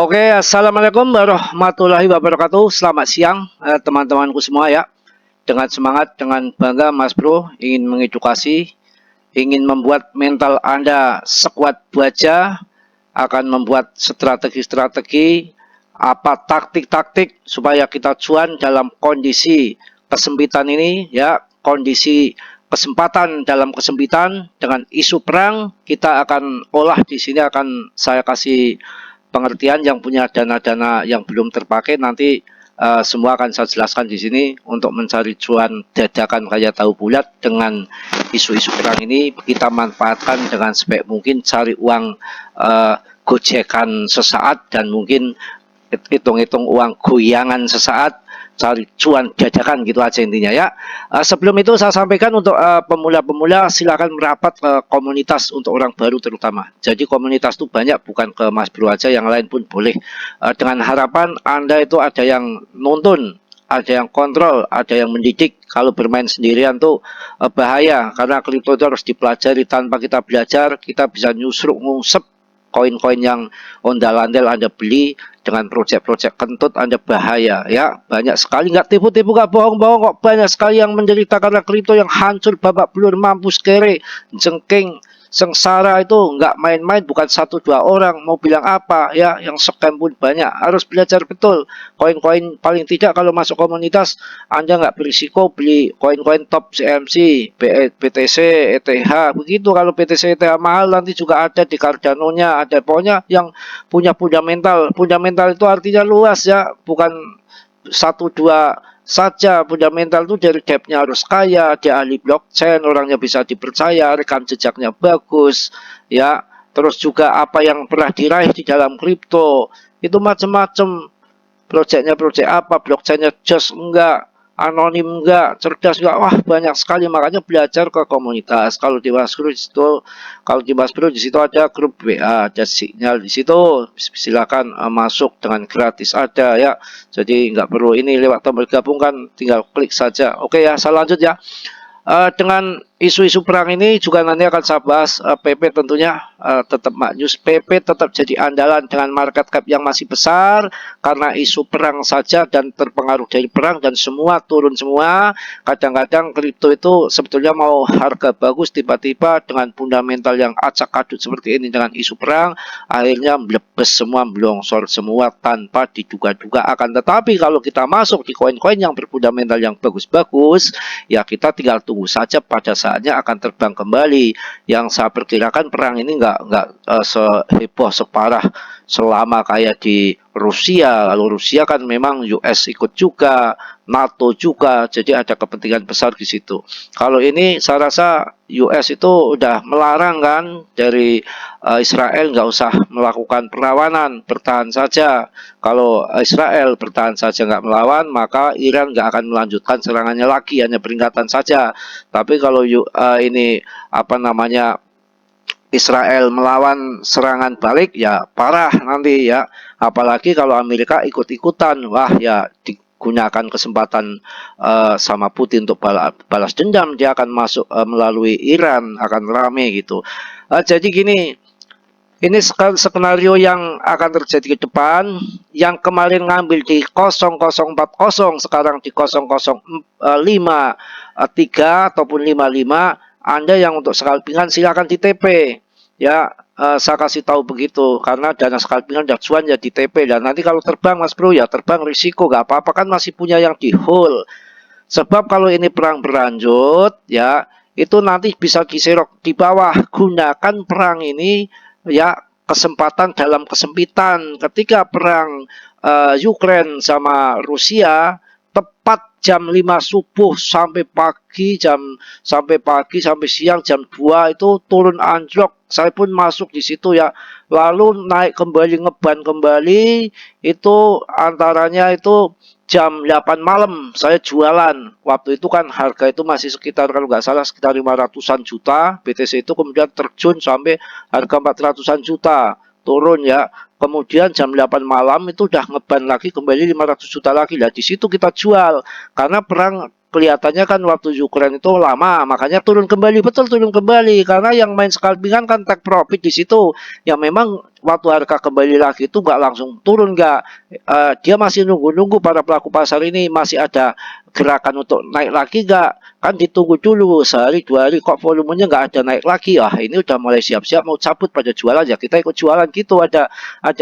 Oke, assalamualaikum warahmatullahi wabarakatuh. Selamat siang, teman-temanku semua ya. Dengan semangat, dengan bangga, Mas Bro ingin mengedukasi, ingin membuat mental Anda sekuat baja, akan membuat strategi-strategi, apa taktik-taktik supaya kita cuan dalam kondisi kesempitan ini ya, kondisi kesempatan dalam kesempitan dengan isu perang kita akan olah di sini akan saya kasih pengertian yang punya dana-dana yang belum terpakai nanti semua akan saya jelaskan di sini untuk mencari cuan dadakan kayak tahu bulat dengan isu-isu perang ini kita manfaatkan dengan sebaik mungkin cari uang gojekan sesaat dan mungkin hitung-hitung uang goyangan sesaat cari cuan dadakan gitu aja intinya ya. Sebelum itu saya sampaikan untuk pemula-pemula silakan merapat ke komunitas untuk orang baru terutama. Jadi komunitas itu banyak bukan ke Mas Bro aja, yang lain pun boleh. Dengan harapan Anda itu ada yang nonton, ada yang kontrol, ada yang mendidik. Kalau bermain sendirian tuh bahaya karena kripto itu harus dipelajari. Tanpa kita belajar kita bisa nyusruk ngusep koin-koin yang ondal-andel Anda beli dengan proyek-proyek kentut Anda bahaya ya. Banyak sekali, nggak tipu-tipu, nggak bohong-bohong kok, banyak sekali yang menderita karena kripto yang hancur babak belur, mampus kere, jengking, sengsara itu nggak main-main, bukan satu dua orang. Mau bilang apa ya, yang scam pun banyak. Harus belajar betul. Koin-koin paling tidak kalau masuk komunitas Anda nggak berisiko beli koin-koin top CMC, BTC, ETH begitu. Kalau BTC ETH mahal nanti juga ada di Cardano-nya, ada pokoknya yang punya fundamental. Fundamental itu artinya luas ya, bukan satu dua saja. Fundamental itu dari depth-nya harus kaya, dia ahli blockchain, orangnya bisa dipercaya, rekam jejaknya bagus, ya. Terus juga apa yang pernah diraih di dalam kripto itu macam-macam. Proyeknya proyek apa, blockchainnya just enggak, anonim enggak, cerdas enggak, wah banyak sekali. Makanya belajar ke komunitas. Kalau di Mas Bro di situ, kalau di Mas Bro di situ ada grup WA, ada sinyal di situ, silakan masuk dengan gratis ada ya. Jadi nggak perlu ini lewat tombol gabung kan, tinggal klik saja. Oke ya, saya lanjut ya. Dengan isu-isu perang ini juga nanti akan saya bahas. PP tentunya tetap maknyus, PP tetap jadi andalan dengan market cap yang masih besar karena isu perang saja dan terpengaruh dari perang dan semua turun semua. Kadang-kadang kripto itu sebetulnya mau harga bagus, tiba-tiba dengan fundamental yang acak-adut seperti ini dengan isu perang akhirnya melepas semua, melongsor semua tanpa diduga-duga. Akan tetapi kalau kita masuk di koin-koin yang berfundamental yang bagus-bagus, ya kita tinggal tunggu saja, pada saatnya akan terbang kembali. Yang saya perkirakan perang ini nggak seheboh separah selama kayak di Rusia. Lalu Rusia kan memang US ikut juga, NATO juga, jadi ada kepentingan besar di situ. Kalau ini saya rasa US itu udah melarang kan dari Israel nggak usah melakukan perlawanan, bertahan saja. Kalau Israel bertahan saja nggak melawan, maka Iran nggak akan melanjutkan serangannya lagi, hanya peringatan saja. Tapi kalau ini apa namanya, Israel melawan serangan balik ya parah nanti ya. Apalagi kalau Amerika ikut-ikutan, wah ya digunakan kesempatan sama Putin untuk balas dendam, dia akan masuk melalui Iran, akan rame gitu. Jadi gini, ini skenario yang akan terjadi ke depan. Yang kemarin ngambil di 0040, sekarang di 0053 ataupun 55. Anda yang untuk scalpingan silakan di TP. Ya, saya kasih tahu begitu karena dana scalpingan dan cuan ya di TP. Dan nanti kalau terbang Mas Bro ya terbang risiko, gak apa-apa kan masih punya yang di hold. Sebab kalau ini perang berlanjut ya, itu nanti bisa diserok di bawah. Gunakan perang ini ya, kesempatan dalam kesempitan. Ketika perang Ukraine sama Rusia, tepat jam 5 subuh sampai pagi, sampai siang jam 2 itu turun anjlok. Saya pun masuk di situ ya. Lalu naik kembali, ngeban kembali, itu antaranya itu jam 8 malam saya jualan. Waktu itu kan harga itu masih sekitar, kalau nggak salah sekitar 500-an juta BTC itu, kemudian terjun sampai harga 400-an juta, turun ya. Kemudian jam 8 malam itu udah ngeban lagi kembali 500 juta lagi lah. Di situ kita jual karena perang kelihatannya kan waktu Ukraine itu lama, makanya turun kembali, betul turun kembali karena yang main scalpingan kan take profit di situ. Yang memang waktu harga kembali lagi itu nggak langsung turun, nggak. Dia masih nunggu-nunggu para pelaku pasar ini masih ada gerakan untuk naik lagi nggak, kan ditunggu dulu sehari dua hari kok volumenya nggak ada naik lagi. Ini udah mulai siap-siap mau cabut pada jualan, ya kita ikut jualan gitu, ada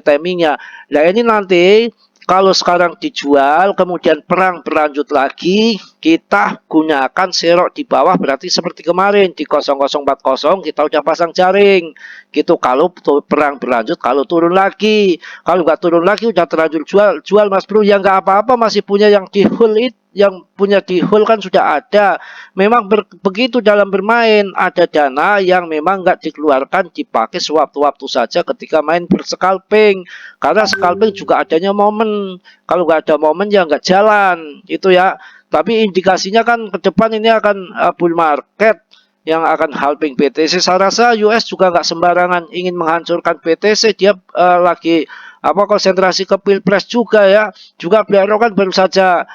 timingnya. Nah ini nanti kalau sekarang dijual, kemudian perang berlanjut lagi, kita gunakan serok di bawah, berarti seperti kemarin di 0040 kita udah pasang jaring. Gitu kalau perang berlanjut, kalau turun lagi. Kalau nggak turun lagi udah terlanjur jual Mas Bro, ya nggak apa-apa, masih punya yang di hold itu. Yang punya di hold kan sudah ada. Memang begitu dalam bermain, ada dana yang memang nggak dikeluarkan, dipakai sewaktu-waktu saja ketika main berscalping. Karena scalping juga adanya momen. Kalau nggak ada momen ya nggak jalan, itu ya. Tapi indikasinya kan ke depan ini akan bull market yang akan halving BTC. Saya rasa US juga nggak sembarangan ingin menghancurkan BTC. Dia lagi konsentrasi ke pilpres juga ya. Juga BlackRock kan baru saja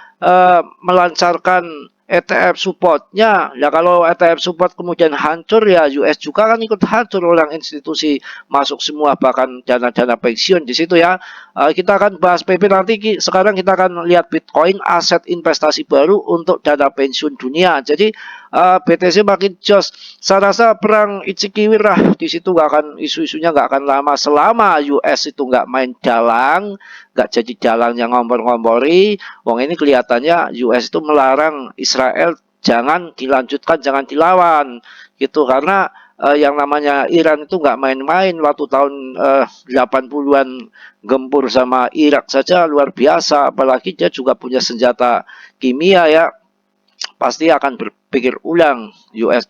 melancarkan ETF supportnya. Ya kalau ETF support kemudian hancur, ya US juga kan ikut hancur, orang institusi masuk semua, bahkan dana-dana pensiun di situ ya. Kita akan bahas PP nanti. Sekarang kita akan lihat Bitcoin, aset investasi baru untuk dana pensiun dunia. Jadi BTC makin jos. Saya rasa perang Ichikiwir lah di situ, nggak akan, isu-isunya nggak akan lama selama US itu nggak main dalang, nggak jadi dalang yang ngompor-ngompori. Wong ini kelihatannya US itu melarang Israel jangan dilanjutkan, jangan dilawan gitu, karena yang namanya Iran itu nggak main-main. Waktu tahun 80-an gempur sama Irak saja luar biasa, apalagi dia juga punya senjata kimia ya. Pasti akan berpikir ulang. US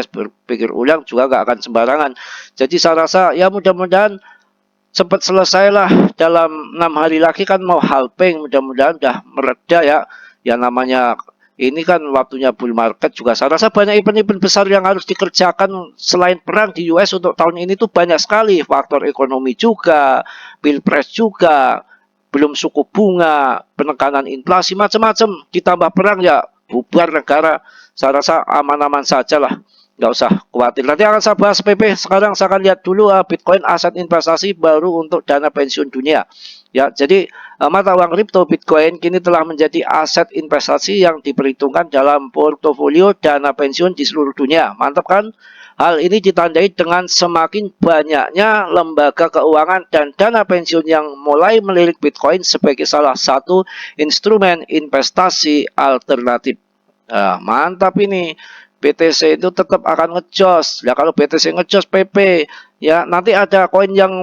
berpikir ulang juga nggak akan sembarangan. Jadi saya rasa ya mudah-mudahan cepat selesai lah, dalam 6 hari lagi kan mau halving, mudah-mudahan udah mereda ya. Yang namanya ini kan waktunya bull market juga. Saya rasa banyak event-event besar yang harus dikerjakan selain perang di US untuk tahun ini tuh banyak sekali. Faktor ekonomi juga, pilpres juga, belum suku bunga, penekanan inflasi, macam-macam. Ditambah perang ya bubar negara. Saya rasa aman-aman saja lah, nggak usah khawatir. Nanti akan saya bahas PP. Sekarang saya akan lihat dulu Bitcoin, aset investasi baru untuk dana pensiun dunia. Ya, jadi mata uang kripto Bitcoin kini telah menjadi aset investasi yang diperhitungkan dalam portofolio dana pensiun di seluruh dunia. Mantap kan? Hal ini ditandai dengan semakin banyaknya lembaga keuangan dan dana pensiun yang mulai melirik Bitcoin sebagai salah satu instrumen investasi alternatif. Mantap ini. BTC itu tetap akan ngejos. Ya kalau BTC ngejos PP, ya nanti ada koin yang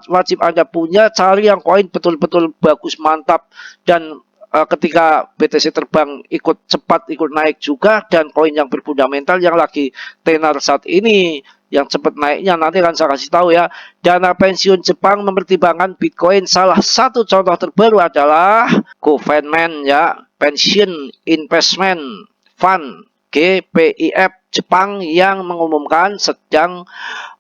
wajib Anda punya, cari yang koin betul-betul bagus, mantap, dan ketika BTC terbang ikut cepat, ikut naik juga, dan koin yang berfundamental yang lagi tenar saat ini yang cepat naiknya nanti akan saya kasih tahu ya. Dana pensiun Jepang mempertimbangkan Bitcoin. Salah satu contoh terbaru adalah Government ya, Pension Investment Fund GPIF Jepang, yang mengumumkan sedang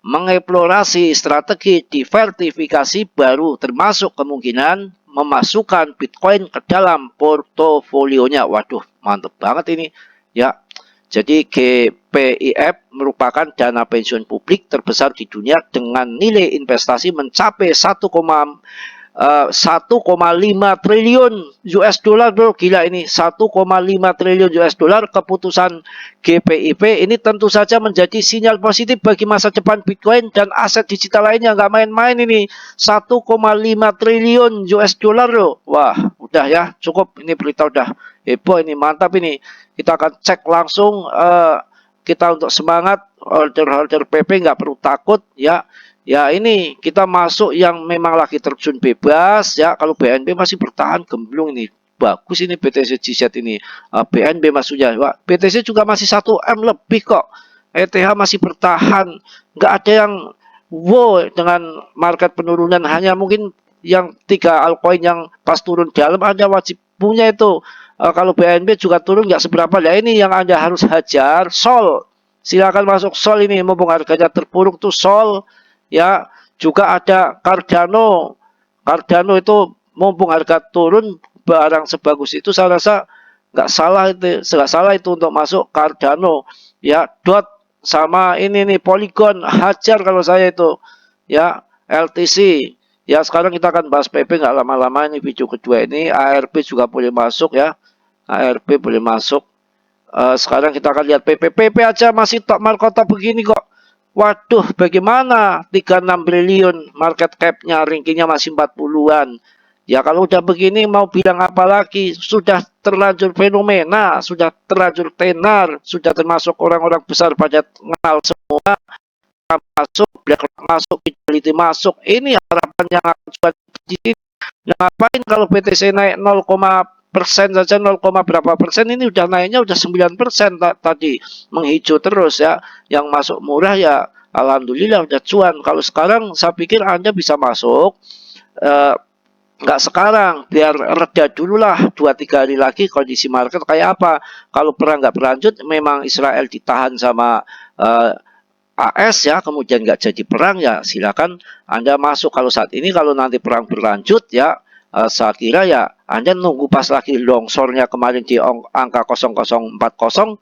mengeksplorasi strategi diversifikasi baru, termasuk kemungkinan memasukkan Bitcoin ke dalam portofolionya. Waduh, mantap banget ini ya. Jadi GPIF merupakan dana pensiun publik terbesar di dunia dengan nilai investasi mencapai 1,5 triliun US dollar, bro. Gila ini, 1,5 triliun US dollar. Keputusan GPIF ini tentu saja menjadi sinyal positif bagi masa depan Bitcoin dan aset digital lainnya. Nggak main-main ini, 1,5 triliun US dollar, bro. Wah, udah ya, cukup. Ini berita udah heboh ini, mantap ini. Kita akan cek langsung. Kita untuk semangat, holder PP nggak perlu takut ya. Ya ini kita masuk yang memang lagi terjun bebas ya. Kalau BNB masih bertahan gemblung ini. Bagus ini BTC GZ ini. BNB maksudnya. BTC juga masih 1M lebih kok. ETH masih bertahan. Nggak ada yang wow dengan market penurunan. Hanya mungkin yang 3 altcoin yang pas turun dalam Anda wajib punya itu. Kalau BNB juga turun nggak seberapa. Ya ini yang Anda harus hajar. Sol. Silakan masuk Sol ini. Mumpung harganya terpuruk tuh Sol. Ya, juga ada Cardano. Cardano itu mumpung harga turun, barang sebagus itu saya rasa nggak salah itu untuk masuk Cardano, ya. Dot sama ini nih Polygon, hajar kalau saya itu, ya. LTC, ya. Sekarang kita akan bahas PP nggak lama-lama, ini video kedua ini. ARP juga boleh masuk, ya. ARP boleh masuk. Sekarang kita akan lihat PP aja masih top markota begini kok. Waduh, bagaimana 36 triliun market cap-nya, rankingnya masih 40-an. Ya kalau udah begini mau bilang apa lagi? Sudah terlanjur fenomena, sudah terlanjur tenar, sudah termasuk orang-orang besar pada kenal semua, masuk, BlackRock masuk, Fidelity masuk. Ini harapan yang akan di sini. Nah, ngapain kalau BTC naik 0,% saja, 0, berapa persen, ini udah naiknya udah 9% tadi, menghijau terus, ya. Yang masuk murah ya alhamdulillah udah cuan. Kalau sekarang saya pikir Anda bisa masuk, nggak sekarang, biar reda dulu lah 2-3 hari lagi kondisi market kayak apa. Kalau perang nggak berlanjut, memang Israel ditahan sama AS, ya, kemudian nggak jadi perang, ya silakan Anda masuk. Kalau saat ini, kalau nanti perang berlanjut, ya saya kira ya Anda nunggu pas lagi longsornya kemarin di angka 0040,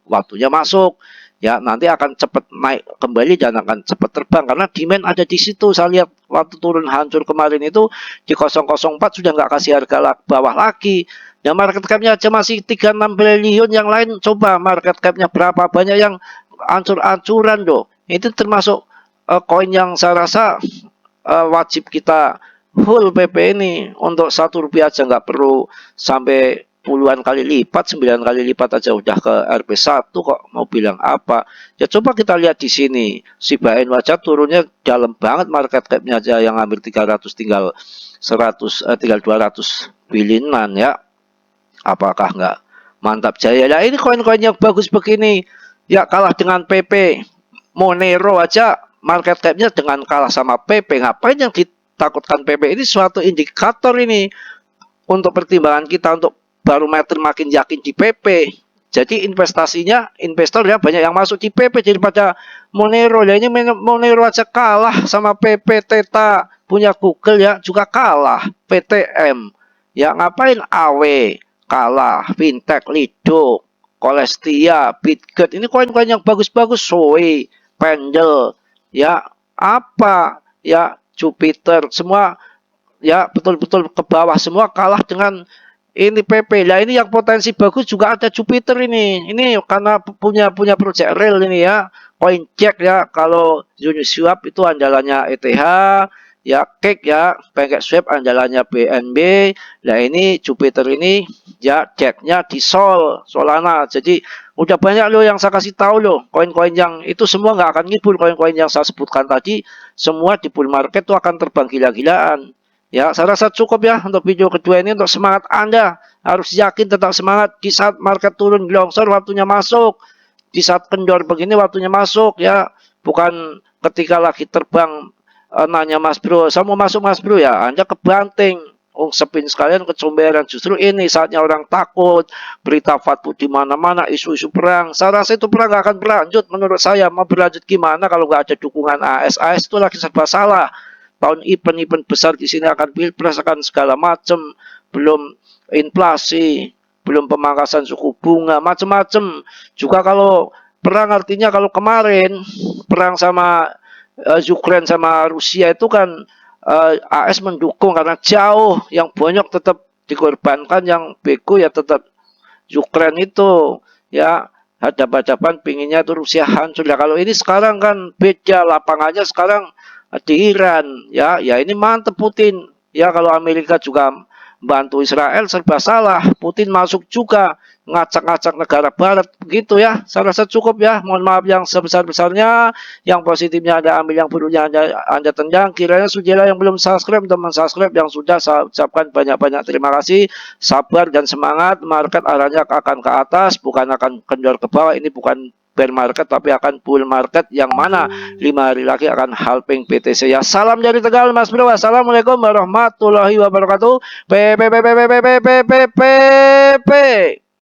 waktunya masuk, ya. Nanti akan cepat naik kembali dan akan cepat terbang karena demand ada di situ. Saya lihat waktu turun hancur kemarin itu di 004 sudah nggak kasih harga bawah lagi. Ya market cap-nya aja masih 36 triliun, yang lain coba market cap-nya berapa banyak yang ancur-ancuran loh. Itu termasuk koin yang saya rasa wajib kita full PP ini. Untuk Rp1 aja nggak perlu sampai puluhan kali lipat, 9 kali lipat aja udah ke RP1 kok, mau bilang apa. Ya coba kita lihat di sini, Shiba Inu aja turunnya dalam banget, market cap-nya aja yang hampir 300, tinggal 200 bilionan, ya. Apakah nggak mantap jaya? Nah ini koin-koin yang bagus begini, ya kalah dengan PP. Monero aja market cap-nya dengan kalah sama PP. Ngapain yang ditakutkan PP? Ini suatu indikator ini untuk pertimbangan kita, untuk barometer makin yakin di PP. Jadi investasinya, investor ya banyak yang masuk di PP daripada Monero. Ya ini Monero aja kalah sama PP. Theta punya Google ya juga kalah. PTM ya ngapain, AW kalah, Fintech, Lido, Kolestia, Bitget. Ini koin-koin yang bagus-bagus. Zoe, Pendle, ya apa, ya Jupiter, semua ya betul-betul ke bawah semua, kalah dengan ini PP. Lah ini yang potensi bagus juga ada Jupiter ini. Ini karena punya project real ini, ya. CoinCheck, ya. Kalau Uniswap itu andalannya ETH, ya. Cake, ya. PancakeSwap andalannya BNB. Nah ini Jupiter ini ya ceknya di Solana. Jadi udah banyak loh yang saya kasih tahu loh, koin-koin yang itu semua nggak akan ngibul. Koin-koin yang saya sebutkan tadi semua di bull market tuh akan terbang gila-gilaan. Ya, saya rasa cukup ya untuk video kedua ini. Untuk semangat Anda, harus yakin, tetap semangat. Di saat market turun longsor, waktunya masuk. Di saat kendor begini, waktunya masuk, ya. Bukan ketika lagi terbang nanya Mas Bro, saya mau masuk Mas Bro, ya Anda kebanting, sepin sekalian, kecomberan. Justru ini saatnya orang takut, berita fatwa di mana-mana, isu-isu perang. Saya rasa itu perang nggak akan berlanjut. Menurut saya mau berlanjut gimana kalau nggak ada dukungan AS? AS itu lagi serba salah. Tahun event besar di sini akan pilpres, akan segala macam, belum inflasi, belum pemangkasan suku bunga, macam-macam. Juga kalau perang, artinya kalau kemarin perang sama Ukraine sama Rusia itu kan AS mendukung karena jauh, yang banyak tetap dikorbankan, yang bego ya tetap Ukraine itu, ya. Hadap-hadapan pinginnya itu Rusia hancur. Ya kalau ini sekarang kan beda, lapangannya sekarang di Iran, ya ini mantep Putin, ya. Kalau Amerika juga bantu Israel serba salah, Putin masuk juga ngacak-ngacak negara barat, begitu ya. Saya rasa cukup ya, mohon maaf yang sebesar-besarnya. Yang positifnya Anda ambil, yang buruknya Anda tendang. Kiranya sudahlah yang belum subscribe, teman subscribe, yang sudah saya ucapkan banyak-banyak terima kasih. Sabar dan semangat, market arahnya akan ke atas, bukan akan kendor ke bawah. Ini bukan bear market tapi akan bull market, yang mana 5 hari lagi akan halving BTC, ya. Salam dari Tegal Mas Bro. Assalamualaikum warahmatullahi wabarakatuh. P.